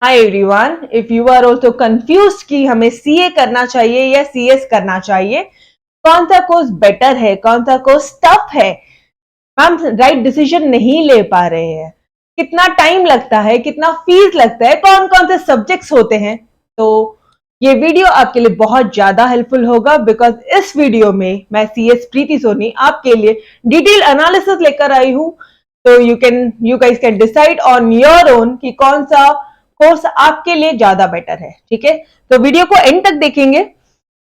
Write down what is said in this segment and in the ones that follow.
Hi everyone, if you are also confuse कि हमें CA करना चाहिए या सीएस करना चाहिए, कौन सा कोर्स बेटर है, कौन सा कोर्स टफ है, हम राइट डिसीजन नहीं ले पा रहे हैं, कितना टाइम लगता है, कितना फीस लगता है, कौन कौन से सब्जेक्ट्स होते हैं, तो ये वीडियो आपके लिए बहुत ज्यादा हेल्पफुल होगा। बिकॉज इस वीडियो में मैं सीएस प्रीति सोनी आपके लिए डिटेल एनालिसिस लेकर आई हूं। तो you guys can decide on your own कि कौन सा कोर्स आपके लिए ज्यादा बेटर है। ठीक है, तो वीडियो को एंड तक देखेंगे।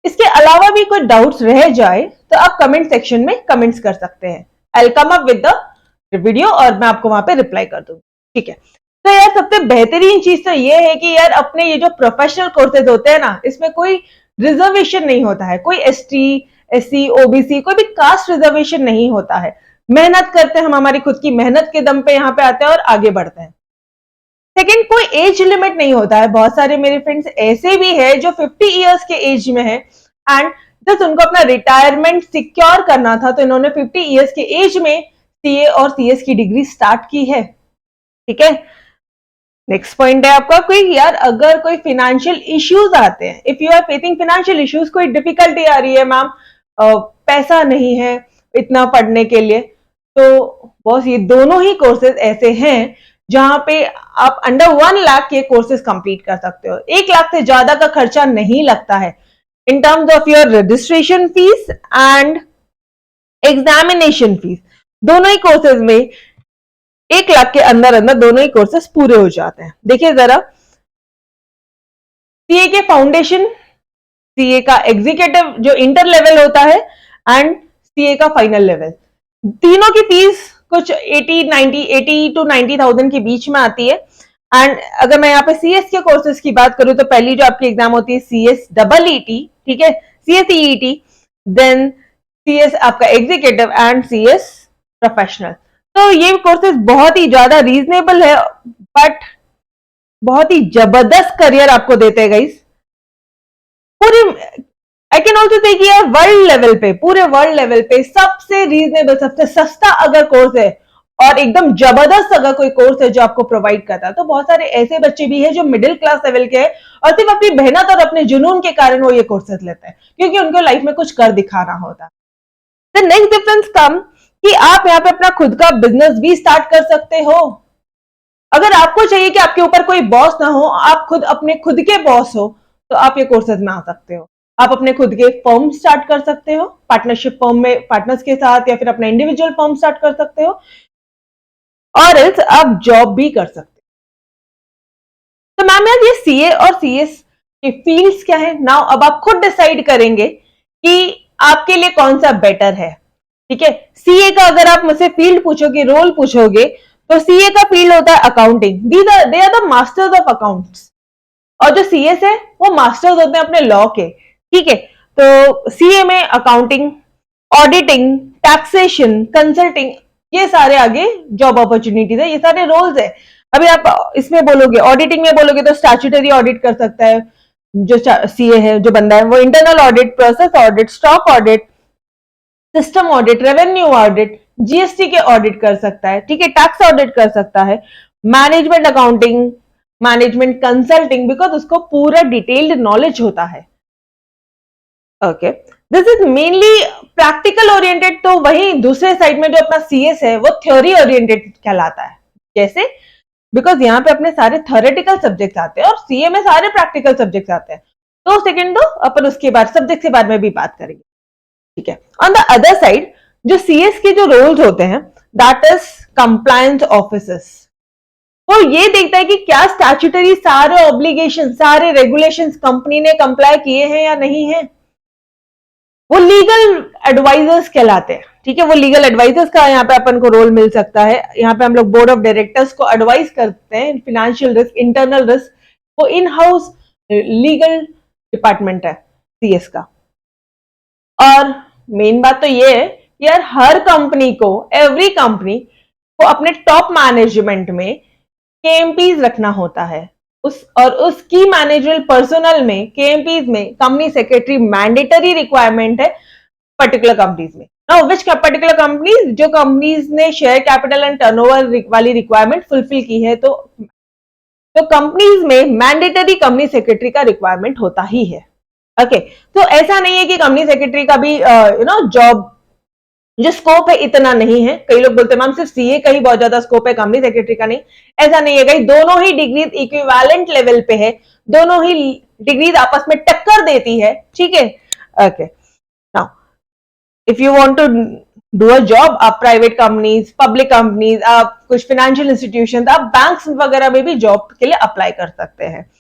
इसके अलावा भी कोई डाउट्स रह जाए तो आप कमेंट सेक्शन में कमेंट्स कर सकते हैं। I will come up with the video और मैं आपको वहां पे रिप्लाई कर दूंगी। ठीक है, तो यार सबसे बेहतरीन चीज तो ये है कि यार अपने ये जो प्रोफेशनल कोर्सेज होते हैं ना, इसमें कोई रिजर्वेशन नहीं होता है, कोई एसटी, एससी, ओबीसी, कोई भी कास्ट रिजर्वेशन नहीं होता है। मेहनत करते हैं हम, हमारी खुद की मेहनत के दम पे यहाँ पे आते हैं और आगे बढ़ते हैं। सेकेंड, कोई एज लिमिट नहीं होता है। बहुत सारे मेरे फ्रेंड्स ऐसे भी है जो 50 इयर्स के एज में है एंड जस्ट उनको अपना रिटायरमेंट सिक्योर करना था, तो इन्होंने 50 इयर्स के एज में सीए और सीएस की डिग्री स्टार्ट की है। ठीक है, नेक्स्ट पॉइंट है आपका, कोई यार अगर कोई फाइनेंशियल इश्यूज आते हैं, if you are facing financial issues, कोई डिफिकल्टी आ रही है, मैम पैसा नहीं है इतना पढ़ने के लिए, तो बॉस ये दोनों ही कोर्सेज ऐसे हैं जहां पे आप अंडर 1 लाख के कोर्सेज कंप्लीट कर सकते हो। 1 लाख से ज्यादा का खर्चा नहीं लगता है in terms of your registration fees and examination fees. दोनों ही कोर्सेज में 1 लाख के अंदर अंदर दोनों ही कोर्सेज पूरे हो जाते हैं। देखिए जरा, सीए के फाउंडेशन, सीए का एग्जीक्यूटिव जो इंटर लेवल होता है एंड सीए का फाइनल लेवल, तीनों की फीस कुछ 80 टू 90,000 के बीच में आती है। एंड अगर मैं यहाँ पे सीएस के कोर्सेज की बात करूं तो पहली जो आपकी एग्जाम होती है सीएस डबल ईटी, ठीक है, सीएस ईटी, देन सीएस आपका एग्जीक्यूटिव एंड सीएस प्रोफेशनल। तो ये कोर्सेज बहुत ही ज्यादा रीजनेबल है बट बहुत ही जबरदस्त करियर आपको देते हैं गाइस। पूरे आई कैन ऑल्सो से कि यार वर्ल्ड लेवल पे, पूरे वर्ल्ड लेवल पे सबसे रीजनेबल, सबसे सस्ता अगर कोर्स है और एकदम जबरदस्त अगर कोई कोर्स है जो आपको प्रोवाइड करता है, तो बहुत सारे ऐसे बच्चे भी हैं जो मिडिल क्लास लेवल के हैं और सिर्फ अपनी मेहनत और अपने जुनून के कारण वो ये कोर्सेज लेते हैं क्योंकि उनको लाइफ में कुछ कर दिखाना होता है। द नेक्स्ट डिफरेंस कम कि आप यहाँ पे अपना खुद का बिजनेस भी स्टार्ट कर सकते हो। अगर आपको चाहिए कि आपके ऊपर कोई बॉस ना हो, आप खुद अपने खुद के बॉस हो, तो आप ये कोर्सेज में आ सकते हो। आप अपने खुद के फर्म स्टार्ट कर सकते हो, पार्टनरशिप फर्म में पार्टनर्स के साथ, या फिर अपना इंडिविजुअल फर्म स्टार्ट कर सकते हो, और एल्स आप जॉब भी कर सकते हो। तो मैम यार ये सीए और सीएस के फील्ड्स क्या है नाउ, अब आप खुद डिसाइड करेंगे कि आपके लिए कौन सा बेटर है। ठीक है, सीए का अगर आप मुझसे फील्ड पूछोगे, रोल पूछोगे, तो सीए का फील्ड होता है accounting, they are the masters of accounts. और जो सीएस है वो मास्टर्स होते हैं अपने लॉ के। ठीक है, तो सीए में अकाउंटिंग, ऑडिटिंग, टैक्सेशन, कंसल्टिंग, ये सारे आगे जॉब अपॉर्चुनिटीज है, ये सारे रोल्स है। अभी आप इसमें बोलोगे, ऑडिटिंग में बोलोगे तो स्टैट्यूटरी ऑडिट कर सकता है जो सीए है, जो बंदा है वो internal audit, process audit, stock audit, system audit, revenue audit, GST के ऑडिट कर सकता है। ठीक है, टैक्स ऑडिट कर सकता है, management accounting, management consulting, because उसको पूरा डिटेल्ड नॉलेज होता है। Okay, this is mainly practical oriented. तो वही दूसरे साइड में जो अपना सीएस है वो थ्योरी ओरिएंटेड कहलाता है। जैसे बिकॉज यहाँ पे अपने सारे थ्योरेटिकल सब्जेक्ट्स आते हैं और सीए में सारे प्रैक्टिकल सब्जेक्ट्स आते हैं। तो सेकंड तो अपन उसके बाद सब्जेक्ट के बारे में भी बात करेंगे। ठीक है, ऑन द अदर साइड जो सीएस के जो रोल्स होते हैं, दैट इज कंप्लायंस ऑफिसर्स। वो ये देखता है कि क्या स्टैट्यूटरी सारे ऑब्लिगेशन, सारे रेगुलेशंस कंपनी ने कंप्लाई किए हैं या नहीं है। वो लीगल एडवाइजर्स कहलाते हैं। ठीक है, वो लीगल एडवाइजर्स का यहाँ पे अपन को रोल मिल सकता है। यहाँ पे हम लोग बोर्ड ऑफ डायरेक्टर्स को एडवाइस करते हैं, फिनेंशियल रिस्क, इंटरनल रिस्क, वो इन हाउस लीगल डिपार्टमेंट है सीएस का। और मेन बात तो ये है कि यार हर कंपनी को, एवरी कंपनी को अपने टॉप मैनेजमेंट में केएमपीज रखना होता है। उस की मैनेजरल पर्सनल में, केएमपीज में कंपनी सेक्रेटरी मैंडेटरी रिक्वायरमेंट है पर्टिकुलर कंपनीज में। नाउ विच पर्टिकुलर कंपनीज, जो कंपनीज ने शेयर कैपिटल एंड टर्नओवर वाली रिक्वायरमेंट फुलफिल की है, तो तो कंपनीज में मैंडेटरी कंपनी सेक्रेटरी का रिक्वायरमेंट होता ही है। ओके, तो ऐसा नहीं है कि कंपनी सेक्रेटरी का भी जॉब जो स्कोप है इतना नहीं है। कई लोग बोलते हैं मैम सिर्फ सीए का ही बहुत ज्यादा स्कोप है, कंपनी सेक्रेटरी का नहीं। ऐसा नहीं है, कहीं दोनों ही डिग्री इक्विवेलेंट लेवल पे है, दोनों ही डिग्री आपस में टक्कर देती है, ठीक है। Okay, now if you want to do a job, आप प्राइवेट कंपनीज, पब्लिक कंपनीज, आप कुछ फाइनेंशियल इंस्टीट्यूशन, आप बैंक्स वगैरह में भी जॉब के लिए अप्लाई कर सकते हैं।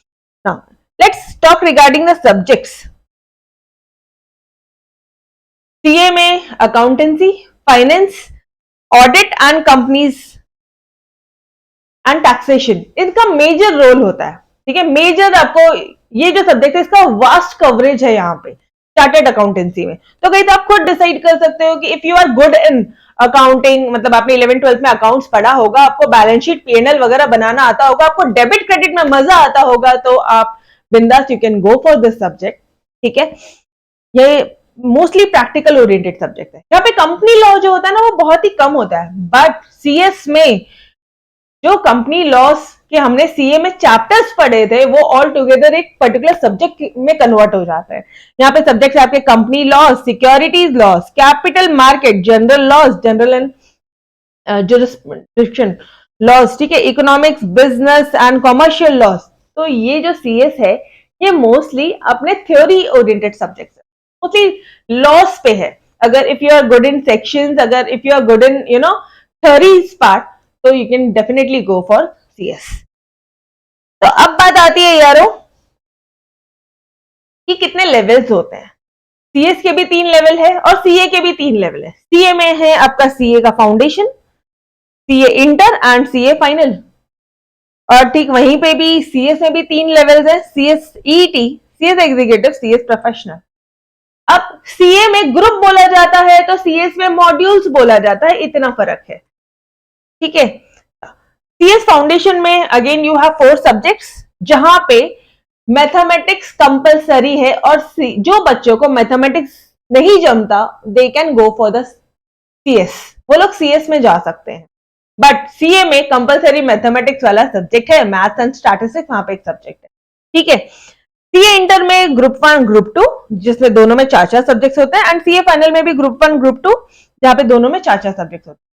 Now let's talk regarding the subjects. CA में accountancy, finance, audit and companies and taxation, इनका मेजर रोल होता है, ठीक है। मेजर आपको ये जो सब्जेक्ट है इसका वास्ट कवरेज है यहाँ पे चार्टेड अकाउंटेंसी में। तो कहीं तो आप खुद डिसाइड कर सकते हो कि if you are good in accounting, मतलब आपने 11th-12th में अकाउंट्स पढ़ा होगा, आपको बैलेंस शीट पीएनएल वगैरह बनाना आता होगा, आपको डेबिट क्रेडिट में मजा आता होगा, तो आप बिंदास you can go for this subject, ठीक है। ये मोस्टली प्रैक्टिकल ओरिएंटेड सब्जेक्ट है। यहाँ पे कंपनी लॉ जो होता है ना वो बहुत ही कम होता है, बट सीएस में जो कंपनी लॉस के हमने सीए में चैप्टर्स पढ़े थे वो ऑल टुगेदर एक पर्टिकुलर सब्जेक्ट में कन्वर्ट हो जाता है। यहाँ पे सब्जेक्ट्स आपके company laws, securities laws, capital market, general laws, general and jurisdiction laws, ठीक है, economics, business and commercial laws. तो ये जो सीएस है ये मोस्टली अपने थ्योरी ओरिएंटेड सब्जेक्ट्स है, मोस्टली लॉस पे है। अगर if you are good in sections, अगर if you are good in theories part, तो you can definitely go for CS. तो अब बात आती है यारों कि कितने लेवल्स होते हैं। सीएस के भी 3 लेवल है और सीए के भी 3 लेवल है। सीए में है आपका सीए का foundation, CA inter and CA final. और ठीक वहीं पे भी सीएस में भी 3 लेवल्स है, CS ET, CS executive, CS professional. अब सीए में ग्रुप बोला जाता है तो सीएस में मॉड्यूल्स बोला जाता है, इतना फर्क है, ठीक है। सीएस फाउंडेशन में अगेन यू हैव 4 सब्जेक्ट्स, जहां पे मैथमेटिक्स कंपलसरी है, और जो बच्चों को मैथमेटिक्स नहीं जमता they can go for the CS, वो लोग सीएस में जा सकते हैं। बट सीए में कंपलसरी मैथमेटिक्स वाला सब्जेक्ट है, मैथ्स एंड स्टैटिस्टिक्स वहां पे एक सब्जेक्ट है, ठीक है। सीए इंटर में ग्रुप 1 ग्रुप 2, जिसमें दोनों में 4-4 सब्जेक्ट्स होते हैं, एंड सीए फाइनल में भी ग्रुप 1 ग्रुप 2, जहां पे दोनों में 4-4 सब्जेक्ट्स होते हैं।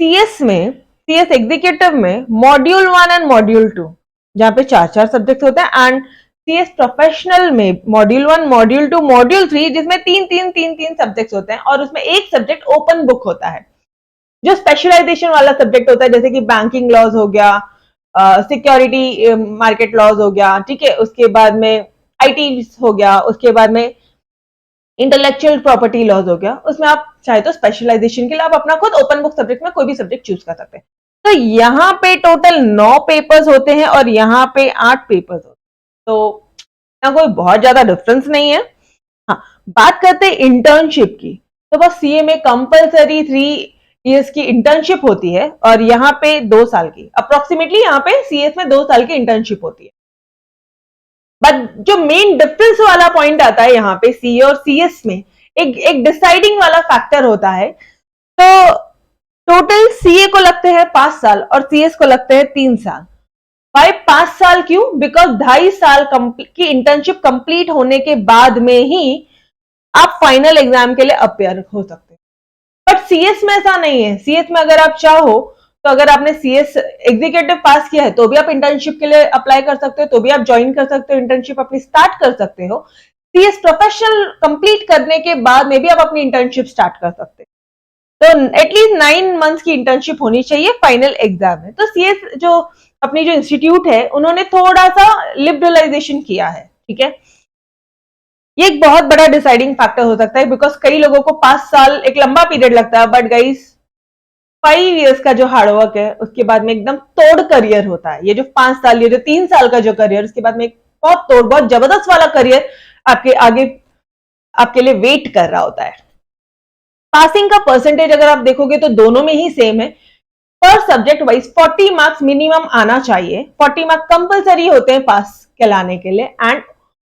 सीएस में, सीएस एग्जीक्यूटिव में मॉड्यूल 1 एंड मॉड्यूल 2, जहां पे 4-4 सब्जेक्ट्स होते हैं, एंड सीएस प्रोफेशनल में मॉड्यूल 1, मॉड्यूल 2, मॉड्यूल 3, जिसमें 3-3 सब्जेक्ट्स होते हैं, और उसमें एक सब्जेक्ट ओपन बुक होता है जो स्पेशलाइजेशन वाला सब्जेक्ट होता है, जैसे कि बैंकिंग लॉज हो गया, सिक्योरिटी मार्केट लॉज हो गया, ठीक है, उसके बाद में आईटी हो गया, उसके बाद में इंटेलेक्चुअल प्रॉपर्टी लॉज हो गया। उसमें आप चाहे तो स्पेशलाइजेशन के लिए आप अपना खुद ओपन बुक सब्जेक्ट में कोई भी सब्जेक्ट चूज कर सकते हैं। तो यहाँ पे टोटल 9 पेपर्स होते हैं और यहाँ पे 8 पेपर्स होते हैं, तो यहाँ कोई बहुत ज्यादा डिफरेंस नहीं है। हाँ, बात करते हैं इंटर्नशिप की, तो बस सीए में कंपलसरी 3 ईयर्स की इंटर्नशिप होती है, और यहाँ पे 2 साल की, अप्रोक्सीमेटली यहाँ पे सीएस में 2 साल की इंटर्नशिप होती है। बट जो मेन डिफरेंस वाला पॉइंट आता है यहाँ पे सीए और सीएस में, एक डिसाइडिंग वाला फैक्टर होता है। तो टोटल सीए को लगते हैं 5 साल और सीएस को लगते हैं 3 साल। भाई 5 साल क्यों? बिकॉज 2.5 साल की इंटर्नशिप कंप्लीट होने के बाद में ही आप फाइनल एग्जाम के लिए अपेयर हो सकते हैं। बट सीएस में ऐसा नहीं है। सीएस में अगर आप चाहो तो अगर आपने सीएस एग्जीक्यूटिव पास किया है तो भी आप इंटर्नशिप के लिए अप्लाई कर सकते हो, तो भी आप ज्वाइन कर सकते हो, इंटर्नशिप अपनी स्टार्ट कर सकते हो। सीएस प्रोफेशनल कंप्लीट करने के बाद में भी आप अपनी इंटर्नशिप स्टार्ट कर सकते हो। तो एटलीस्ट 9 मंथ्स की इंटर्नशिप होनी चाहिए फाइनल एग्जाम में। तो सीएस जो अपनी जो इंस्टीट्यूट है उन्होंने थोड़ा सा लिबरलाइजेशन किया है, ठीक है। ये एक बहुत बड़ा डिसाइडिंग फैक्टर हो सकता है, बिकॉज कई लोगों को 5 साल एक लंबा पीरियड लगता है, बट गाइस 5 इयर्स का जो हार्डवर्क है उसके बाद में एकदम तोड़ करियर होता है। ये जो 5 साल, ये जो 3 साल का जो करियर, उसके बाद में एक बहुत तोड़, बहुत जबरदस्त वाला करियर आपके आगे आपके लिए वेट कर रहा होता है। पासिंग का परसेंटेज अगर आप देखोगे तो दोनों में ही सेम है। पर सब्जेक्ट वाइज 40 मार्क्स मिनिमम आना चाहिए। 40 मार्क्स कंपलसरी होते हैं पास कहलाने के लिए। And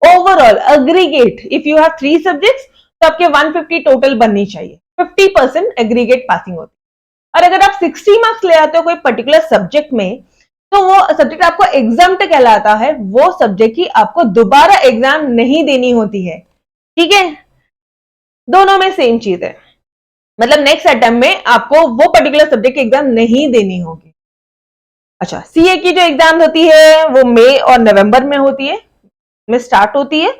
overall aggregate if you have 3 subjects तो आपके 150 टोटल बननी चाहिए। 50% एग्रीगेट पासिंग होती है। और अगर आप 60 मार्क्स ले आते हो कोई पर्टिकुलर सब्जेक्ट में तो वो सब्जेक्ट आपको एग्जाम्प्ट कहलाता है, वो सब्जेक्ट की आपको दोबारा एग्जाम नहीं देनी होती है, ठीक है। दोनों में सेम चीज है, मतलब नेक्स्ट अटेम्प्ट में आपको वो पर्टिकुलर सब्जेक्ट की एग्जाम नहीं देनी होगी। अच्छा, सीए की जो एग्जाम होती है वो मई और नवंबर में होती है, में स्टार्ट होती है,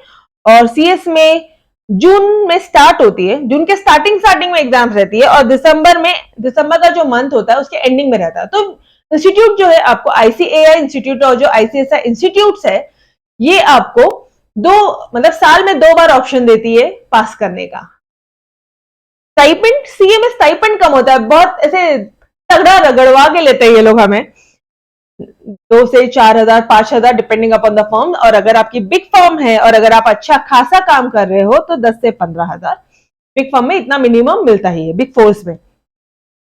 और सीएस में जून में स्टार्ट होती है, जून के स्टार्टिंग में एग्जाम रहती है, और दिसंबर का जो मंथ होता है उसके एंडिंग में रहता है। तो इंस्टीट्यूट जो है आपको आईसीएआई इंस्टीट्यूट और जो आईसीएसआई इंस्टीट्यूट है, ये आपको मतलब साल में 2 बार ऑप्शन देती है पास करने का। स्टाइपेंड, सीए में स्टाइपेंड कम होता है, बहुत ऐसे तगड़ा रगड़वा के लेते हैं ये लोग हमें, 2 से 4,000 5,000 डिपेंडिंग अपॉन द फर्म, और अगर आपकी बिग फर्म है और अगर आप अच्छा खासा काम कर रहे हो तो 10 से 15,000 बिग फर्म में इतना मिनिमम मिलता ही है, बिग फोर्स में।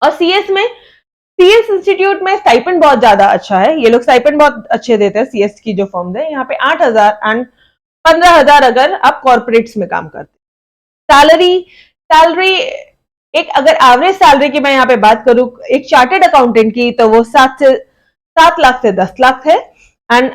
और सीएस इंस्टीट्यूट में स्टाइपेंड बहुत ज्यादा अच्छा है, ये लोग स्टाइपेंड बहुत अच्छे देते हैं सीएस की जो फर्म है, यहाँ पे 8,000 एंड 15,000 अगर आप कॉर्पोरेट्स में काम करते। सैलरी एक अगर एवरेज सैलरी की मैं यहाँ पे बात करूं एक चार्टेड अकाउंटेंट की, तो वो 7 लाख से 10 लाख है। And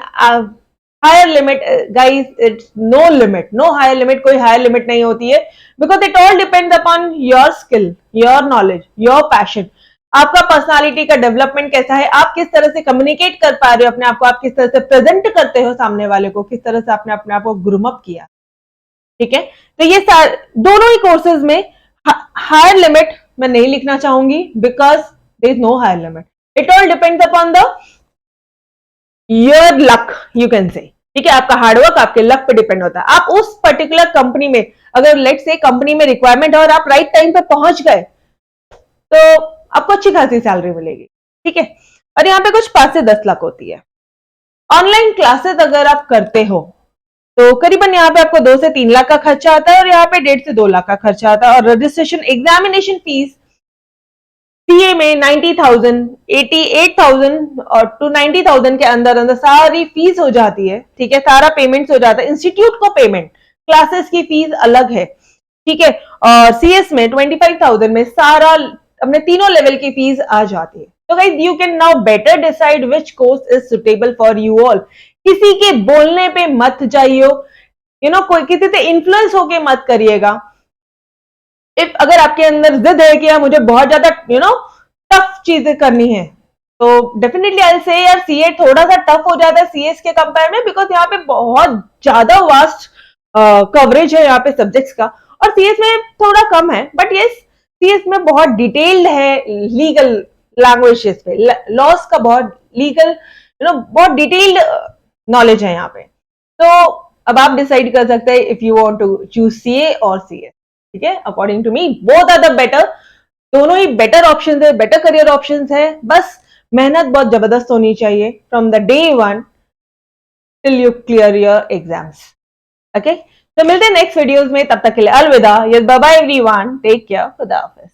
higher limit guys, it's no limit, no higher limit, कोई हायर लिमिट नहीं होती है, because it all depends upon your skill, your knowledge, your passion, आपका पर्सनालिटी का डेवलपमेंट कैसा है, आप किस तरह से कम्युनिकेट कर पा रहे हो अपने आप को, आप किस तरह से प्रेजेंट करते हो सामने वाले को, किस तरह से आपने अपने आप को ग्रूम अप किया, ठीक है। तो ये दोनों ही कोर्सेज में हायर लिमिट मैं नहीं लिखना चाहूंगी, because there is no higher limit, it all depends upon the your luck, you can say, ठीक है। आपका हार्डवर्क आपके लक पे डिपेंड होता है। आप उस पर्टिकुलर कंपनी में, अगर लेट्स से कंपनी में रिक्वायरमेंट है और आप राइट टाइम पे पहुंच गए, तो आपको अच्छी खासी सैलरी मिलेगी, ठीक है। और यहाँ पे कुछ 5 से 10 लाख होती है। ऑनलाइन क्लासेस अगर आप करते हो तो करीबन यहाँ पे आपको 2 से 3 लाख का खर्चा आता है, और यहाँ पे 1.5 से 2 लाख का खर्चा आता है। और रजिस्ट्रेशन एग्जामिनेशन फीस सीए में 90,000, 88,000 और टू 90,000 के अंदर सारी फीस हो जाती है, ठीक है, सारा पेमेंट हो जाता है। इंस्टीट्यूट को पेमेंट, क्लासेस की फीस अलग है, ठीक है। और सीएस में 25,000 में सारा अपने तीनों लेवल की फीस आ जाती है। तो guys you can now better decide which course is suitable for you all. किसी के बोलने पे मत जाइए, कोई किसी से इन्फ्लुएंस होके मत करिएगा। इफ अगर आपके अंदर जिद है कि यार मुझे बहुत ज्यादा टफ चीजें करनी है, तो डेफिनेटली आई से यार सीए थोड़ा सा टफ हो जाता है सीएस के कंपेयर में, बिकॉज यहाँ पे बहुत ज्यादा वास्ट कवरेज है यहाँ पे सब्जेक्ट्स का, और सीएस में थोड़ा कम है, बट यस सीएस में बहुत डिटेल्ड है लीगल लैंग्वेजेस पे, लॉस का बहुत लीगल बहुत डिटेल्ड नॉलेज है यहाँ पे। तो अब आप डिसाइड कर सकते हैं if you want to choose CA और सीएस, ठीक है। According to me both are the better, दोनों ही बेटर ऑप्शन है, बेटर करियर ऑप्शन है, बस मेहनत बहुत जबरदस्त होनी चाहिए from the day 1 till you clear your exams, okay. तो मिलते हैं नेक्स्ट वीडियोस में, तब तक के लिए अलविदा, bye bye everyone, take care, खुदा हाफिज।